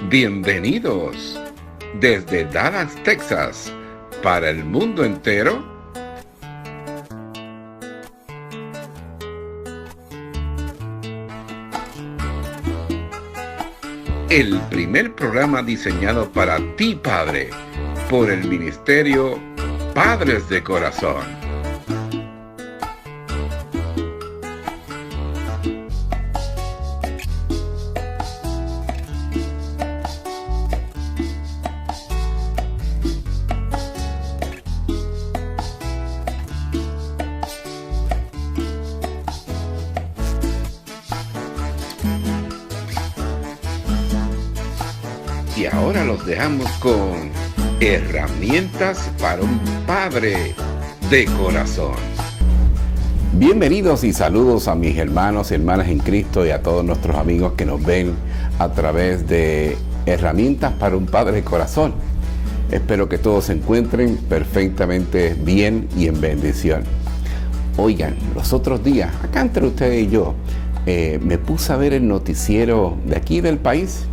Bienvenidos desde Dallas, Texas, para el mundo entero. El primer programa diseñado para ti, padre, por el Ministerio Padres de Corazón. Y ahora los dejamos con herramientas para un padre de corazón. Bienvenidos y saludos a mis hermanos y hermanas en Cristo y a todos nuestros amigos que nos ven a través de herramientas para un padre de corazón. Espero que todos se encuentren perfectamente bien y en bendición. Oigan, los otros días, acá entre ustedes y yo, me puse a ver el noticiero de aquí del país.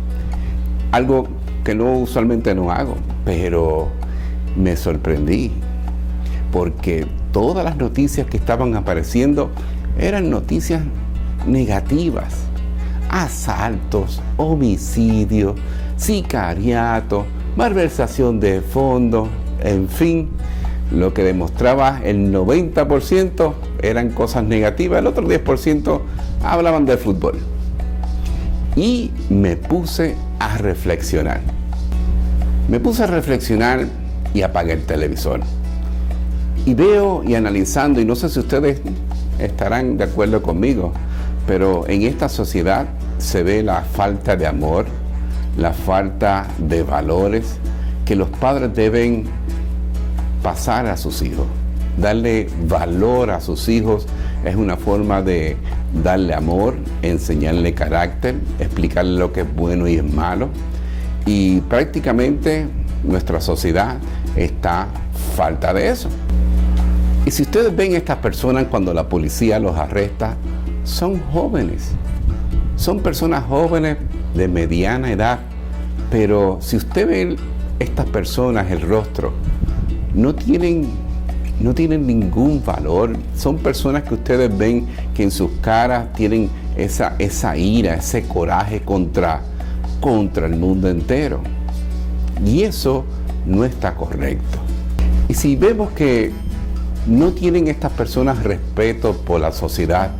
Algo que usualmente no hago, pero me sorprendí porque todas las noticias que estaban apareciendo eran noticias negativas. Asaltos, homicidios, sicariato, malversación de fondos, en fin, lo que demostraba el 90% eran cosas negativas, el otro 10% hablaban del fútbol. Y me puse a reflexionar. Y apagué el televisor. Y veo y analizando, y no sé si ustedes estarán de acuerdo conmigo, pero en esta sociedad se ve la falta de amor, la falta de valores que los padres deben pasar a sus hijos. Darle valor a sus hijos es una forma de darle amor, enseñarle carácter, explicarle lo que es bueno y es malo. Y prácticamente nuestra sociedad está falta de eso. Y si ustedes ven estas personas cuando la policía los arresta, son jóvenes. Son personas jóvenes de mediana edad. Pero si usted ve estas personas, el rostro, no tienen ningún valor. Son personas que ustedes ven que en sus caras tienen esa ira, ese coraje contra el mundo entero. Y eso no está correcto. Y si vemos que no tienen estas personas respeto por la sociedad,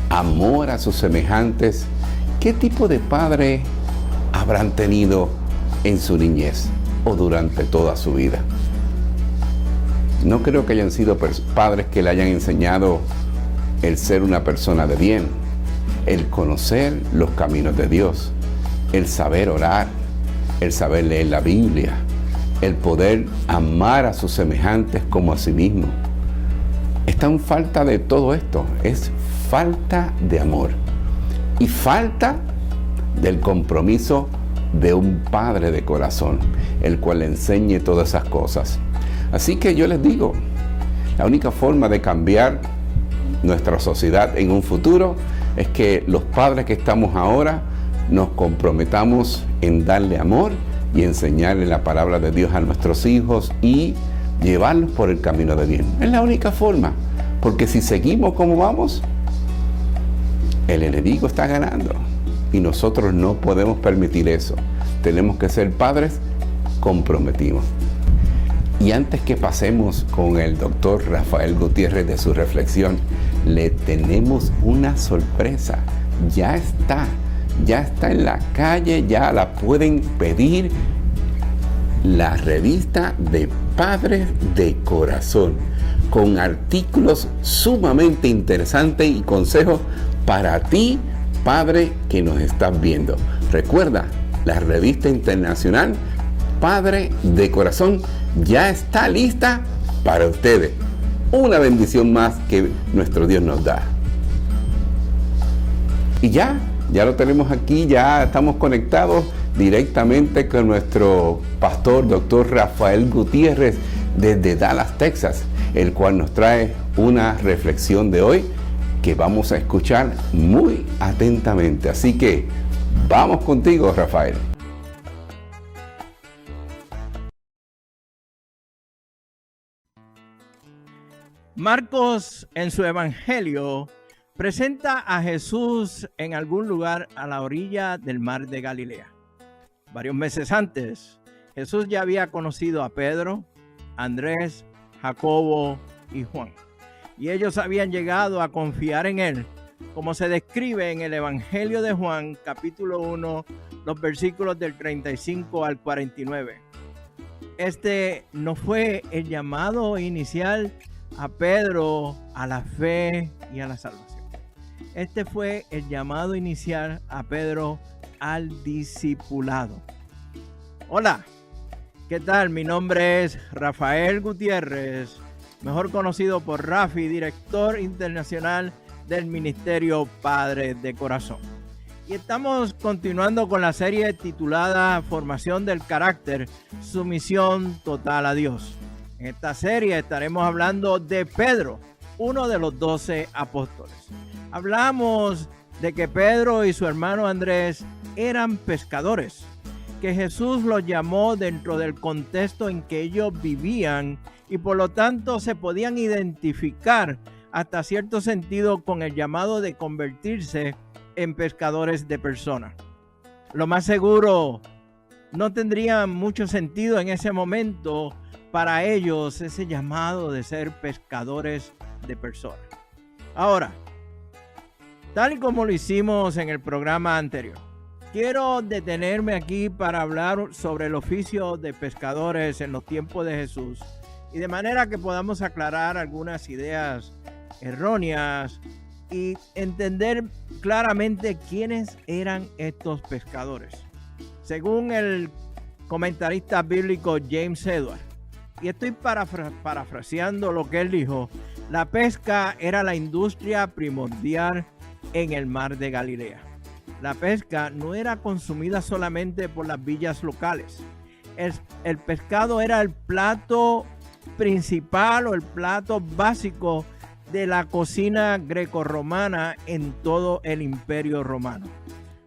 amor a sus semejantes, ¿qué tipo de padre habrán tenido en su niñez o durante toda su vida? No creo que hayan sido padres que le hayan enseñado el ser una persona de bien, el conocer los caminos de Dios, el saber orar, el saber leer la Biblia, el poder amar a sus semejantes como a sí mismo. Está en falta de todo esto, es falta de amor y falta del compromiso de un padre de corazón, el cual le enseñe todas esas cosas. Así que yo les digo, la única forma de cambiar nuestra sociedad en un futuro es que los padres que estamos ahora nos comprometamos en darle amor y enseñarle la palabra de Dios a nuestros hijos y llevarlos por el camino de bien. Es la única forma, porque si seguimos como vamos, el enemigo está ganando y nosotros no podemos permitir eso. Tenemos que ser padres comprometidos. Y antes que pasemos con el doctor Rafael Gutiérrez de su reflexión, le tenemos una sorpresa. Ya está en la calle, ya la pueden pedir. La revista de Padres de Corazón, con artículos sumamente interesantes y consejos para ti, padre que nos estás viendo. Recuerda, la revista internacional Padre de Corazón ya está lista para ustedes. Una bendición más que nuestro Dios nos da. Y ya lo tenemos aquí, ya estamos conectados directamente con nuestro pastor, doctor Rafael Gutiérrez, desde Dallas, Texas, el cual nos trae una reflexión de hoy que vamos a escuchar muy atentamente. Así que vamos contigo, Rafael. Marcos, en su evangelio, presenta a Jesús en algún lugar a la orilla del mar de Galilea. Varios meses antes, Jesús ya había conocido a Pedro, Andrés, Jacobo y Juan, y ellos habían llegado a confiar en él, como se describe en el Evangelio de Juan, capítulo 1, los versículos del 35 al 49. Este no fue el llamado inicial a Pedro a la fe y a la salvación. Este fue el llamado inicial a Pedro al discipulado. Hola, ¿qué tal? Mi nombre es Rafael Gutiérrez, mejor conocido por Rafi, director internacional del Ministerio Padre de Corazón. Y estamos continuando con la serie titulada Formación del Carácter, Sumisión Total a Dios. En esta serie estaremos hablando de Pedro, uno de los 12 apóstoles. Hablamos de que Pedro y su hermano Andrés eran pescadores, que Jesús los llamó dentro del contexto en que ellos vivían y por lo tanto se podían identificar hasta cierto sentido con el llamado de convertirse en pescadores de personas. Lo más seguro, no tendría mucho sentido en ese momento para ellos ese llamado de ser pescadores de personas. Ahora, tal y como lo hicimos en el programa anterior, quiero detenerme aquí para hablar sobre el oficio de pescadores en los tiempos de Jesús y de manera que podamos aclarar algunas ideas erróneas y entender claramente quiénes eran estos pescadores. Según el comentarista bíblico James Edwards, y estoy parafraseando lo que él dijo, la pesca era la industria primordial en el mar de Galilea. La pesca no era consumida solamente por las villas locales. El pescado era el plato principal o el plato básico de la cocina grecorromana en todo el Imperio Romano.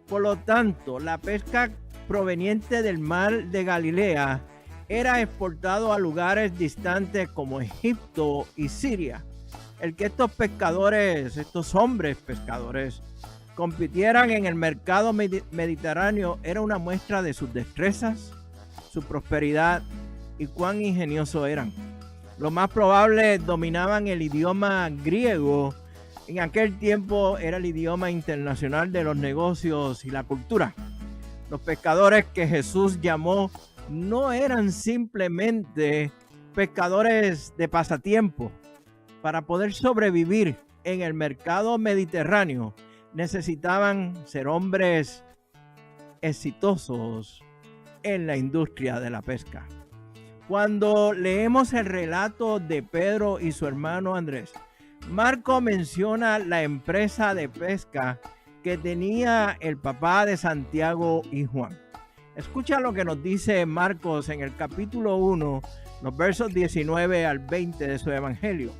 Por lo tanto, la pesca proveniente del mar de Galilea era exportado a lugares distantes como Egipto y Siria. El que estos pescadores, estos hombres pescadores, compitieran en el mercado mediterráneo era una muestra de sus destrezas, su prosperidad y cuán ingeniosos eran. Lo más probable dominaban el idioma griego. En aquel tiempo era el idioma internacional de los negocios y la cultura. Los pescadores que Jesús llamó no eran simplemente pescadores de pasatiempo. Para poder sobrevivir en el mercado mediterráneo, necesitaban ser hombres exitosos en la industria de la pesca. Cuando leemos el relato de Pedro y su hermano Andrés, Marco menciona la empresa de pesca que tenía el papá de Santiago y Juan. Escucha lo que nos dice Marcos en el capítulo 1, los versos 19 al 20 de su evangelio.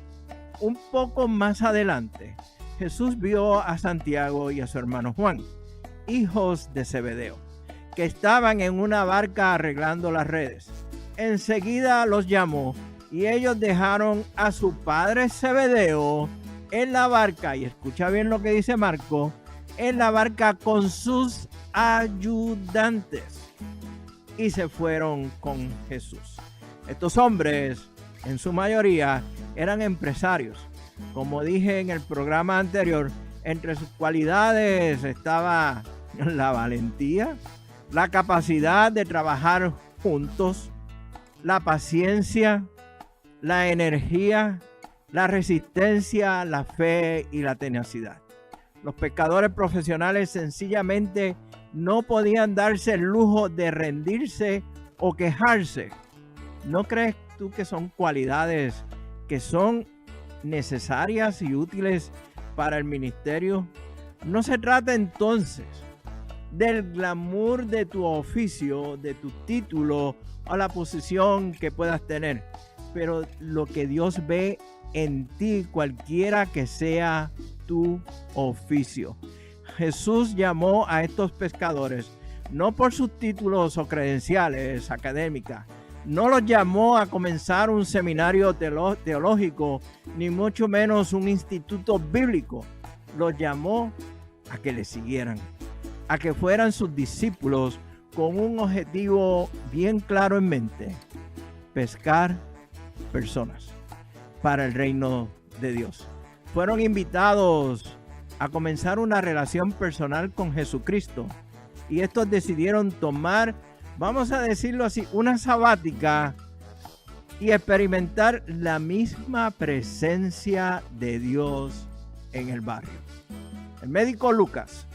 Un poco más adelante, Jesús vio a Santiago y a su hermano Juan, hijos de Zebedeo, que estaban en una barca arreglando las redes. Enseguida los llamó y ellos dejaron a su padre Zebedeo en la barca, y escucha bien lo que dice Marco, en la barca con sus ayudantes, y se fueron con Jesús. Estos hombres, en su mayoría, eran empresarios. Como dije en el programa anterior, entre sus cualidades estaba la valentía, la capacidad de trabajar juntos, la paciencia, la energía, la resistencia, la fe y la tenacidad. Los pescadores profesionales sencillamente no podían darse el lujo de rendirse o quejarse. ¿No crees tú que son cualidades que son necesarias y útiles para el ministerio? No se trata entonces del glamour de tu oficio, de tu título o la posición que puedas tener, pero lo que Dios ve en ti, cualquiera que sea tu oficio. Jesús llamó a estos pescadores no por sus títulos o credenciales académicas, No los llamó a comenzar un seminario teológico, ni mucho menos un instituto bíblico. Los llamó a que le siguieran, a que fueran sus discípulos con un objetivo bien claro en mente: pescar personas para el reino de Dios. Fueron invitados a comenzar una relación personal con Jesucristo, y estos decidieron tomar, vamos a decirlo así, una sabática y experimentar la misma presencia de Dios en el barrio. El médico Lucas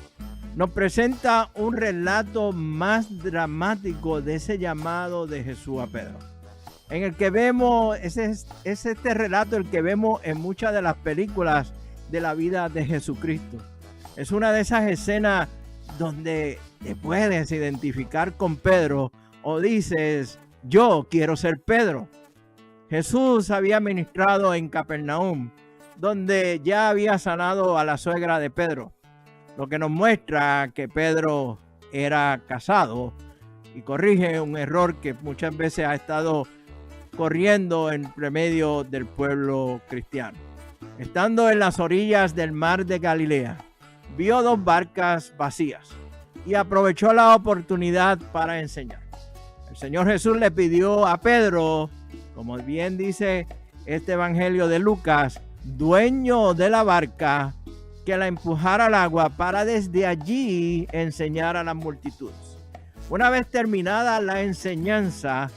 nos presenta un relato más dramático de ese llamado de Jesús a Pedro, en el que vemos, es este relato el que vemos en muchas de las películas de la vida de Jesucristo. Es una de esas escenas donde te puedes identificar con Pedro o dices: yo quiero ser Pedro. Jesús había ministrado en Capernaum, donde ya había sanado a la suegra de Pedro, lo que nos muestra que Pedro era casado, y corrige un error que muchas veces ha estado corriendo en medio del pueblo cristiano. Estando en las orillas del mar de Galilea, vio 2 barcas vacías y aprovechó la oportunidad para enseñar. El Señor Jesús le pidió a Pedro, como bien dice este evangelio de Lucas, dueño de la barca, que la empujara al agua para desde allí enseñar a las multitudes. Una vez terminada la enseñanza,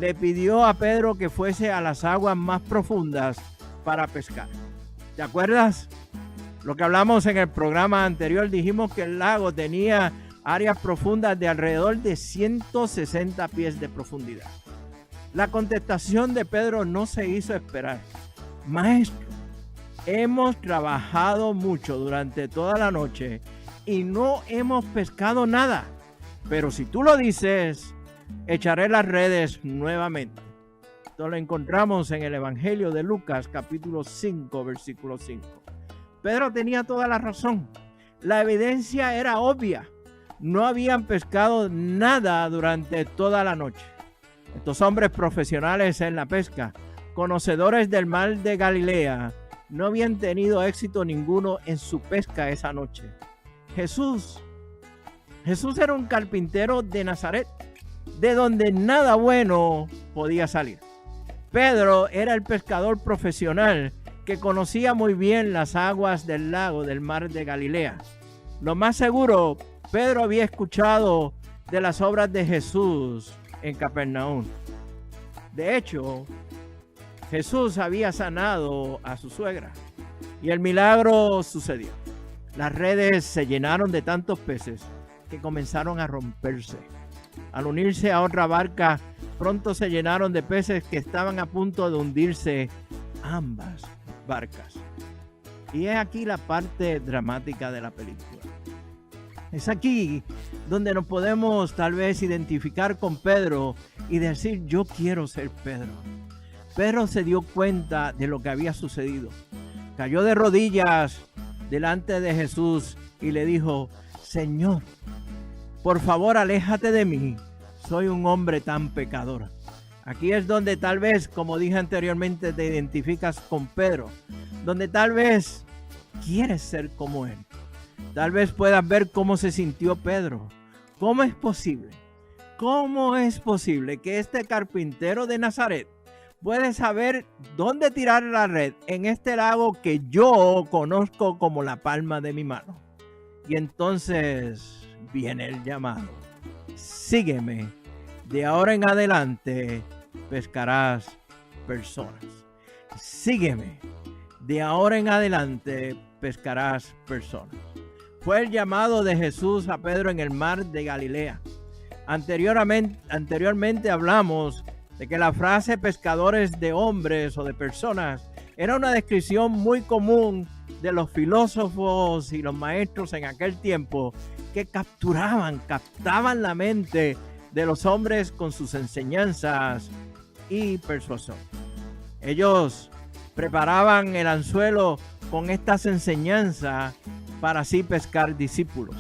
le pidió a Pedro que fuese a las aguas más profundas para pescar. ¿Te acuerdas? Lo que hablamos en el programa anterior, dijimos que el lago tenía áreas profundas de alrededor de 160 pies de profundidad. La contestación de Pedro no se hizo esperar. Maestro, hemos trabajado mucho durante toda la noche y no hemos pescado nada, pero si tú lo dices, echaré las redes nuevamente. Esto lo encontramos en el Evangelio de Lucas, capítulo 5, versículo 5. Pedro tenía toda la razón. La evidencia era obvia. No habían pescado nada durante toda la noche. Estos hombres profesionales en la pesca, conocedores del mar de Galilea, no habían tenido éxito ninguno en su pesca esa noche. Jesús era un carpintero de Nazaret, de donde nada bueno podía salir. Pedro era el pescador profesional que conocía muy bien las aguas del lago del mar de Galilea. Lo más seguro, Pedro había escuchado de las obras de Jesús en Capernaum. De hecho, Jesús había sanado a su suegra y el milagro sucedió. Las redes se llenaron de tantos peces que comenzaron a romperse. Al unirse a otra barca, pronto se llenaron de peces que estaban a punto de hundirse ambas barcas. Y es aquí la parte dramática de la película. Es aquí donde nos podemos tal vez identificar con Pedro y decir: yo quiero ser Pedro. Pedro se dio cuenta de lo que había sucedido. Cayó de rodillas delante de Jesús y le dijo: Señor, por favor, aléjate de mí. Soy un hombre tan pecador. Aquí es donde tal vez, como dije anteriormente, te identificas con Pedro. Donde tal vez quieres ser como él. Tal vez puedas ver cómo se sintió Pedro. ¿Cómo es posible? ¿Cómo es posible que este carpintero de Nazaret puede saber dónde tirar la red en este lago que yo conozco como la palma de mi mano? Y entonces viene el llamado: sígueme, de ahora en adelante pescarás personas. Sígueme, de ahora en adelante pescarás personas. Fue el llamado de Jesús a Pedro en el mar de Galilea. Anteriormente hablamos de que la frase pescadores de hombres o de personas era una descripción muy común de los filósofos y los maestros en aquel tiempo, que captaban la mente de los hombres con sus enseñanzas y persuasión. Ellos preparaban el anzuelo con estas enseñanzas para así pescar discípulos.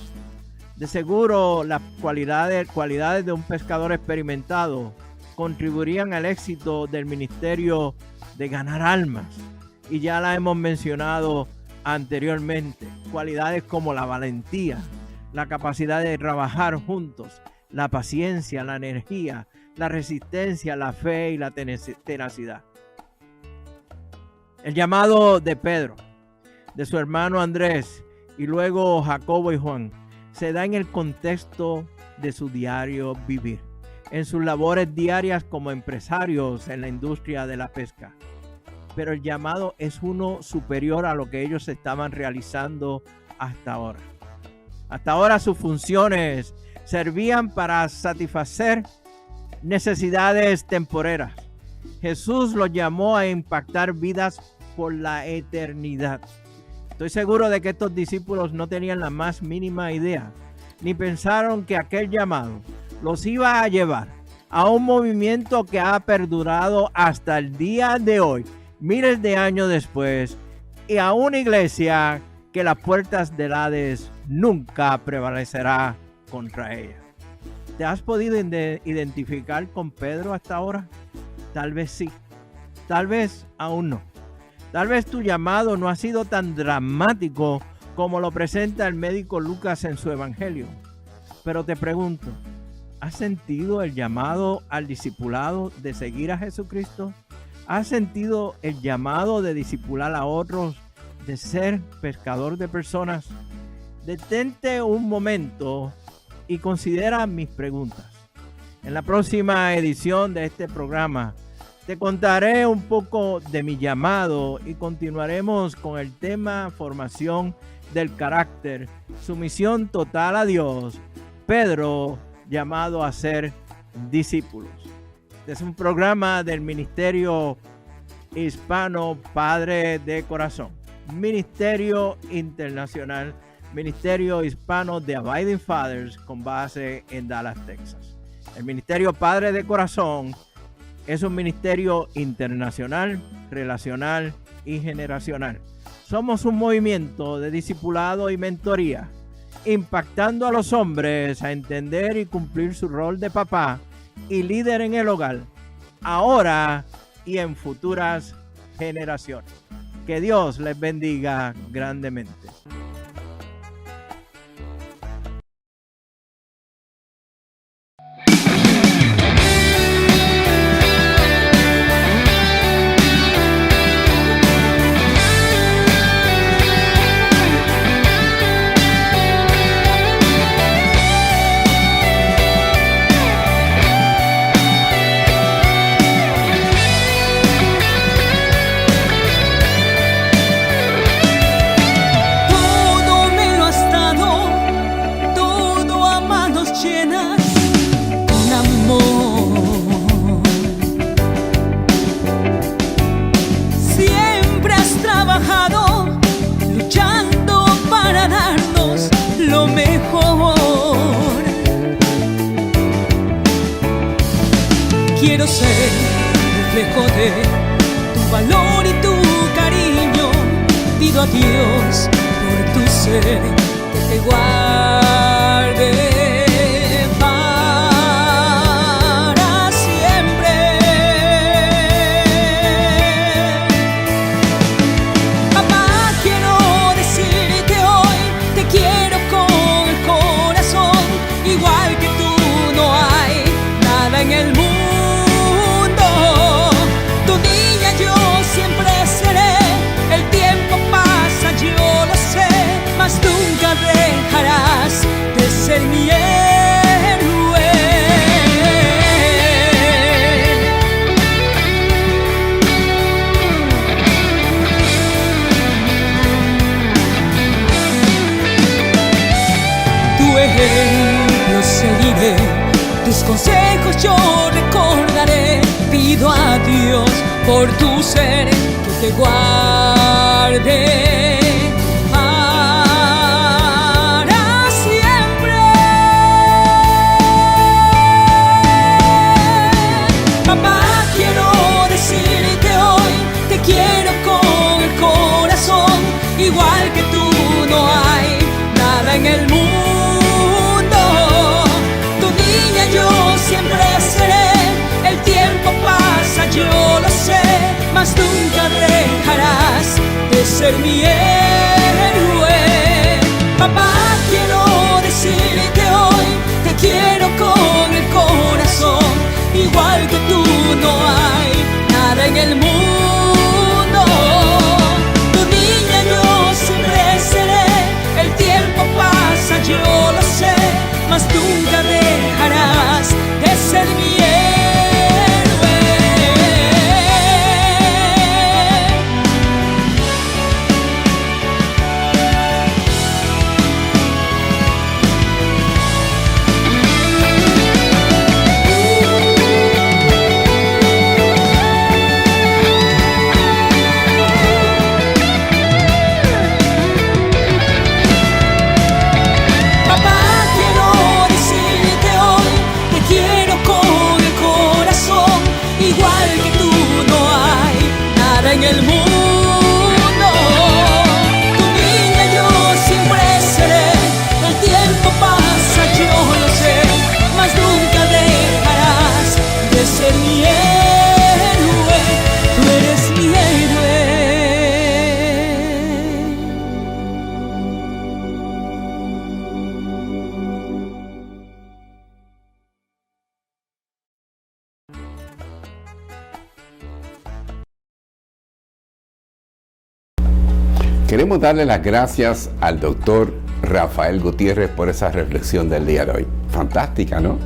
De seguro las cualidades de un pescador experimentado contribuirían al éxito del ministerio de ganar almas. Y ya la hemos mencionado anteriormente. Cualidades como la valentía, la capacidad de trabajar juntos, la paciencia, la energía, la resistencia, la fe y la tenacidad. El llamado de Pedro, de su hermano Andrés y luego Jacobo y Juan se da en el contexto de su diario vivir, en sus labores diarias como empresarios en la industria de la pesca. Pero el llamado es uno superior a lo que ellos estaban realizando hasta ahora. Hasta ahora sus funciones servían para satisfacer necesidades temporeras. Jesús los llamó a impactar vidas por la eternidad. Estoy seguro de que estos discípulos no tenían la más mínima idea, ni pensaron que aquel llamado los iba a llevar a un movimiento que ha perdurado hasta el día de hoy, miles de años después, y a una iglesia que las puertas del Hades nunca prevalecerá contra ella. ¿Te has podido identificar con Pedro hasta ahora? Tal vez sí, tal vez aún no. Tal vez tu llamado no ha sido tan dramático como lo presenta el médico Lucas en su evangelio. Pero te pregunto, ¿has sentido el llamado al discipulado de seguir a Jesucristo? ¿Has sentido el llamado de discipular a otros, de ser pescador de personas? Detente un momento y considera mis preguntas. En la próxima edición de este programa te contaré un poco de mi llamado y continuaremos con el tema formación del carácter, sumisión total a Dios, Pedro llamado a ser discípulos. Este es un programa del Ministerio Hispano Padre de Corazón, Ministerio Internacional, Ministerio Hispano de Abiding Fathers con base en Dallas, Texas. El Ministerio Padre de Corazón es un ministerio internacional, relacional y generacional. Somos un movimiento de discipulado y mentoría, impactando a los hombres a entender y cumplir su rol de papá y líder en el hogar, ahora y en futuras generaciones. Que Dios les bendiga grandemente. Quiero ser reflejo de tu valor y tu cariño. Pido a Dios por tu ser que te guarde para siempre. Papá, quiero decirte hoy, te quiero con el corazón. Igual que tú no hay nada en el mundo. Mas nunca dejarás de ser mi héroe. Tu ejemplo seguiré, tus consejos yo recordaré. Pido a Dios por tu ser que te guarde. Quiero con el corazón, igual que tú no hay nada en el mundo. Tu niña yo siempre seré, el ser mi héroe. Papá, quiero decirte hoy, te quiero con el corazón. Igual que tú no hay nada en el mundo. Tu niña yo siempre seré. El tiempo pasa, yo lo sé, mas nunca dejarás de ser mi héroe. En el mundo, tu niña yo siempre seré. El tiempo pasa, yo lo sé, mas nunca dejarás de ser mi héroe. Tú eres mi héroe. Queremos darle las gracias al doctor Rafael Gutiérrez por esa reflexión del día de hoy. Fantástica, ¿no?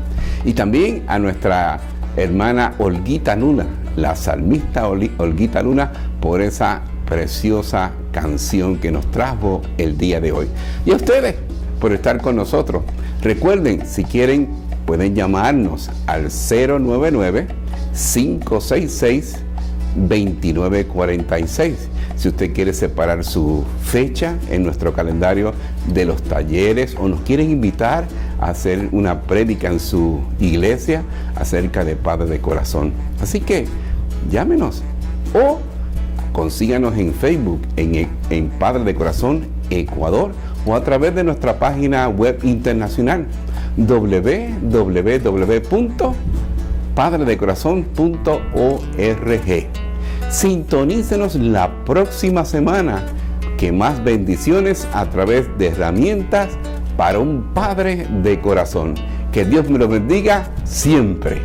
Y también a nuestra hermana Olguita Luna, la salmista Olguita Luna, por esa preciosa canción que nos trajo el día de hoy. Y a ustedes por estar con nosotros. Recuerden, si quieren, pueden llamarnos al 099-566-2946. Si usted quiere separar su fecha en nuestro calendario de los talleres o nos quieren invitar a hacer una prédica en su iglesia acerca de Padre de Corazón. Así que llámenos o consíganos en Facebook en Padre de Corazón Ecuador o a través de nuestra página web internacional www.padredecorazon.org. Sintonícenos la próxima semana, que más bendiciones a través de herramientas para un Padre de Corazón. Que Dios me lo bendiga siempre.